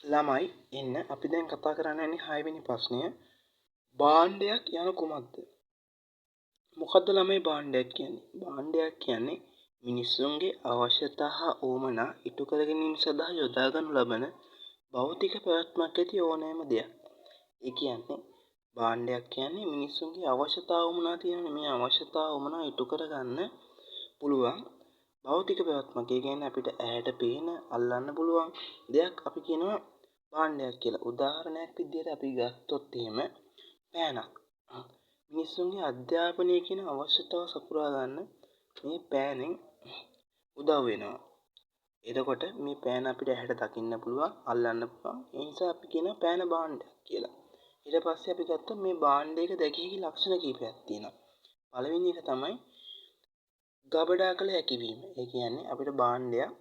ළමයි එන්න අපි දැන් කතා කරන්න යන්නේ 6 වෙනි ප්‍රශ්නය. භාණ්ඩයක් යන කුමක්ද? මොකද්ද ළමයි භාණ්ඩයක් කියන්නේ? භාණ්ඩයක් කියන්නේ මිනිසුන්ගේ අවශ්‍යතා හා උවමනා ඉටු කර ගැනීම සඳහා යොදා ගනු ලබන භෞතික පැවැත්මක් ඇති ඕනෑම දෙයක්. ඒ කියන්නේ භාණ්ඩයක් කියන්නේ මිනිසුන්ගේ අවශ්‍යතා උවමනා තියෙන මේ අවශ්‍යතා උවමනා ඉටු කරගන්න පුළුවන් භෞතික පැවැත්මක්. ඒ කියන්නේ අපිට ඇහැට පේන අල්ලන්න පුළුවන් දෙයක් අපි කියනවා භාණ්ඩයක් කියලා. උදාහරණයක් විදිහට අපි ගත්තොත් එහෙම පෑනක්. මිනිස්සුන්ගේ අධ්‍යාපනය කියන අවශ්‍යතාව සපුරා ගන්න මේ පෑනෙන් උදව් වෙනවා. එතකොට මේ පෑන අපිට ඇහැට දකින්න පුළුවන්, අල්ලන්න පුළුවන්. ඒ නිසා අපි කියනවා පෑන භාණ්ඩයක් කියලා. ඊට පස්සේ අපි ගත්තොත් මේ භාණ්ඩයක දැකිය හැකි ලක්ෂණ කිහිපයක් තියෙනවා. පළවෙනි එක තමයි ගබඩා කළ හැකි වීම. ඒ කියන්නේ අපිට භාණ්ඩයක්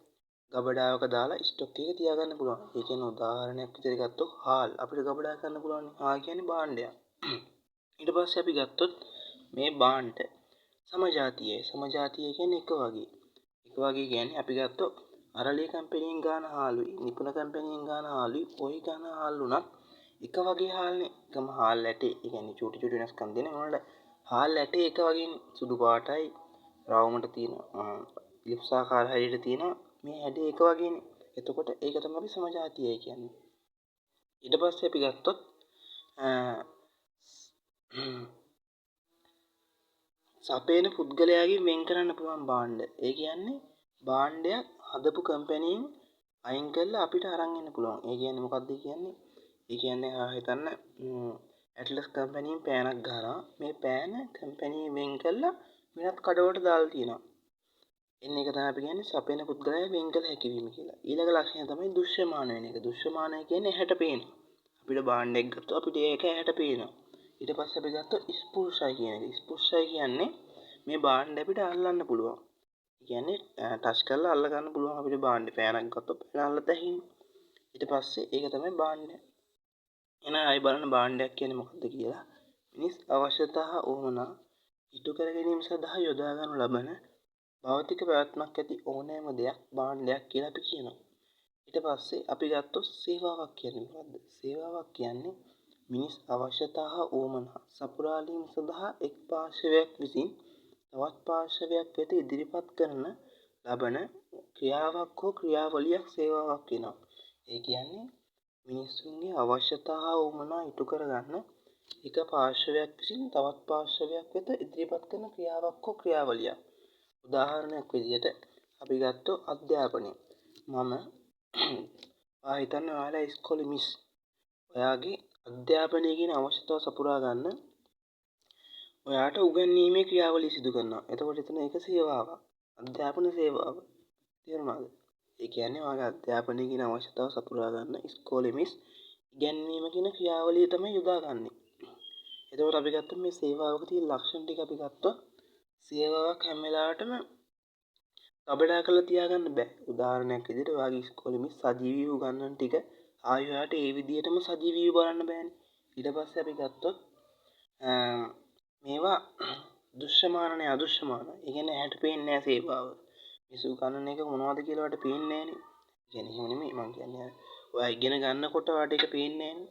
ගබඩාවක දාලා ස්ටොක් එකක තියාගන්න පුළුවන්. ඒ කියන්නේ උදාහරණයක් විදිහට ගත්තොත් හාල් අපිට ගබඩා කරන්න පුළුවන්. හාල් කියන්නේ භාණ්ඩයක්. ඊට පස්සේ අපි ගත්තොත් මේ භාණ්ඩ සමජාතීයයි. සමජාතීය කියන්නේ එක වගේ. එක වගේ කියන්නේ අපි ගත්තොත් අරලිය කම්පැනියෙන් ගන්න හාලුයි, නිපුණ කම්පැනියෙන් ගන්න හාලුයි, ඔයි ගන්න හාල් උනත් එක වගේ හාල්නේ. එකම හාල් ඇටේ. ඒ කියන්නේ චූටි චූටි වෙනස්කම් දෙන මොනවාට හාල් ඇටේ එක වගේනේ. සුදු පාටයි රවුමට තියෙන ලිප්සාකාර හැඩයට තියෙන මේ හැඩේ එක වගේනේ. එතකොට ඒක තමයි අපි සමජාතීයයි කියන්නේ. ඊට පස්සේ අපි ගත්තොත් සපේන පුද්ගලයාගෙන් වෙන් කරන්න පුළුවන් භාණ්ඩ. ඒ කියන්නේ භාණ්ඩයක් හදපු කම්පැනියෙන් අයින් කරලා අපිට අරන් එන්න පුළුවන්. ඒ කියන්නේ මොකක්ද කියන්නේ? ඒ කියන්නේ හිතන්න ඇට්ලස් කම්පැනියෙන් පෑනක් ගහනවා. මේ පෑන කම්පැනියෙන් වෙන් කරලා වෙනත් කඩවලට දාලා තියෙනවා. එන්න එක තමයි අපි කියන්නේ සපේන පුද්ගලයා වෙන් කළ හැකි වීම කියලා. ඊළඟ ලක්ෂණය තමයි දෘශ්‍යමාන වෙන එක. දෘශ්‍යමානය කියන්නේ ඇහැට පේනවා. අපිට භාණ්ඩයක් ගත්තොත් අපිට ඒක ඇහැට පේනවා. ඊට පස්සේ අපි ගත්තොත් ස්පර්ශය කියන එක. ස්පර්ශය කියන්නේ මේ භාණ්ඩ අපිට අල්ලන්න පුළුවන්. ඒ කියන්නේ ටච් කරලා අල්ල ගන්න පුළුවන් අපිට භාණ්ඩේ. පෑනක් ගත්තොත් පෑන අල්ලත හැකියි. ඊට පස්සේ ඒක තමයි භාණ්ඩය. එහෙනම් ආයි බලන්න භාණ්ඩයක් කියන්නේ මොකක්ද කියලා. මිනිස් අවශ්‍යතා හා උවමනා ඉටු කර ගැනීම සඳහා යොදා ගනු ලබන භෞතික පැවැත්මක් ඇති ඕනෑම දෙයක් භාණ්ඩයක් කියලා අපි කියනවා. ඊට පස්සේ අපි ගත්තොත් සේවාවක් කියන්නේ මොකද්ද? සේවාවක් කියන්නේ මිනිස් අවශ්‍යතා හා උවමනා සපුරාලීම සඳහා එක් පාර්ශවයක් විසින් තවත් පාර්ශවයක් වෙත ඉදිරිපත් කරන ලබන ක්‍රියාවක් හෝ ක්‍රියාවලියක් සේවාවක් වෙනවා. ඒ කියන්නේ මිනිස්සුන්ගේ අවශ්‍යතා හා උවමනා ඉටු කරගන්න එක පාර්ශවයක් විසින් තවත් පාර්ශවයක් වෙත ඉදිරිපත් කරන ක්‍රියාවක් හෝ ක්‍රියාවලියක්. උදාහරණයක් විදිහට අපි ගත්තොත් අධ්‍යාපනය. මම හිතන්න ඔයාලා ඉස්කෝලේ මිස් ඔයාගේ අධ්‍යාපනය කියන අවශ්‍යතාව සපුරා ගන්න ඔයාට උගන්වීමේ ක්‍රියාවලිය සිදු කරනවා. එතකොට එතන ඒක සේවාවක්. අධ්‍යාපන සේවාව. තේරුණාද? ඒ කියන්නේ ඔයාගේ අධ්‍යාපනය කියන අවශ්‍යතාව සපුරා ගන්න ඉස්කෝලේ මිස් ඉගැන්වීම කියන ක්‍රියාවලිය තමයි යොදාගන්නේ. එතකොට අපි ගත්තොත් මේ සේවාවක තියෙන ලක්ෂණ ටික අපි ගත්තොත් සේවාවක් හැම වෙලාවටම ගබඩා කරලා තියාගන්න බෑ. උදාහරණයක් විදිහට ඔයාගේ ඉස්කෝලේ මිස් සජීවීව උගන්වන ටික ආයෙ ඔයාට ඒ විදිහටම සජීවීව බලන්න බෑනේ. ඊට පස්සේ අපි ගත්තොත් මේවා දෘශ්‍යමාන නේ අදෘශ්‍යමාන. ඒ කියන්නේ ඇහැට පේන්නේ නැහැ සේවාව. මිස් උගන්වන එක මොනවද කියලා ඔයාලට පේන්නේ නැහනේ. ඒ කියන්නේ එහෙම නෙමෙයි මම කියන්නේ. ඔයා ඉගෙන ගන්නකොට ඔයාට ඒක පේන්නේ නැහනේ.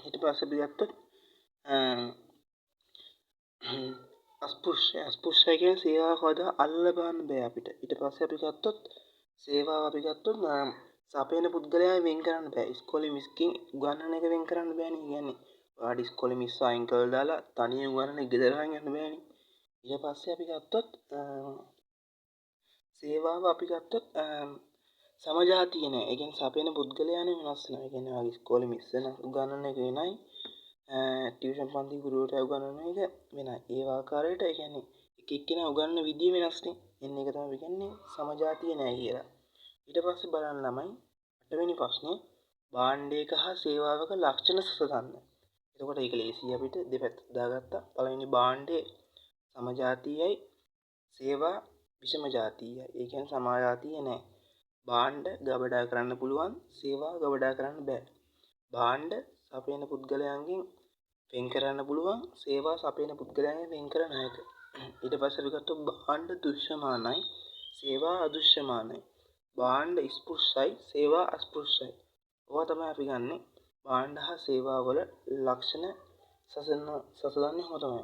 ඊට පස්සේ අපි ගත්තොත් අස්පෘශ්‍ය කියන්නේ සේවාව කවදා අල්ල බලන්න බෑ අපිට. ඊට පස්සේ අපි ගත්තොත් සේවාව අපි ගත්තොත් සපේන පුද්ගලයා වෙන් කරන්න බෑ. ඉස්කෝලේ මිස්කින් උගන්වන එක වෙන් කරන්න බෑනේ. කියන්නේ ඔයාට ඉස්කෝලේ මිස් අයින් කරලා දාලා තනියෙන් උගන්වන එක ගෙදර අරන් යන්න බෑනේ. ඊට පස්සේ අපි ගත්තොත් සේවාව අපි ගත්තොත් සමජාතීය නෑ. ඒ කියන්නේ සපේන පුද්ගලයානේ වෙනස් වෙනවා. ඒ කියන්නේ ඔයාගේ ඉස්කෝලේ මිස් වෙන උගන්වන එක වෙනයි. ටියුෂන් පන්ති ගුරුවරයා උගන්වන එක වෙනයි. ඒ ආකාරයට ඒ කියන්නේ එක එක්කෙනා උගන්වන විදිය වෙනස්නේ. එන්න එක තමයි කියන්නේ සමජාතීය නෑ කියලා. ඊට පස්සේ බලන්න ළමයි 8 වෙනි ප්‍රශ්නේ භාණ්ඩයක හා සේවාවක ලක්ෂණ සසඳන්න. එතකොට ඒක ලේසියි අපිට දෙපැත්ත දාගත්තා. පළවෙනි භාණ්ඩේ සමජාතීයයි සේවා විෂමජාතීයයි. ඒ කියන්නේ සමජාතීය නෑ. භාණ්ඩ ගබඩා කරන්න පුළුවන්, සේවා ගබඩා කරන්න බෑ. භාණ්ඩ සපයන පුද්ගලයන්ගෙන් වෙන් කරන්න පුළුවන්, සේවා සපයන පුද්ගලයන්ගෙන් වෙන් කර නොහැක. ඊට පස්සේ අපි ගත්තොත් භාණ්ඩ දෘශ්‍යමානයි, සේවා අදෘශ්‍යමානයි. භාණ්ඩ ස්පෘශ්‍යයි, සේවා අස්පෘශ්‍යයි. ඕවා තමයි අපි ගන්නෙ භාණ්ඩ හා සේවාවල ලක්ෂණ සසඳන්නේ ඔහොම තමයි.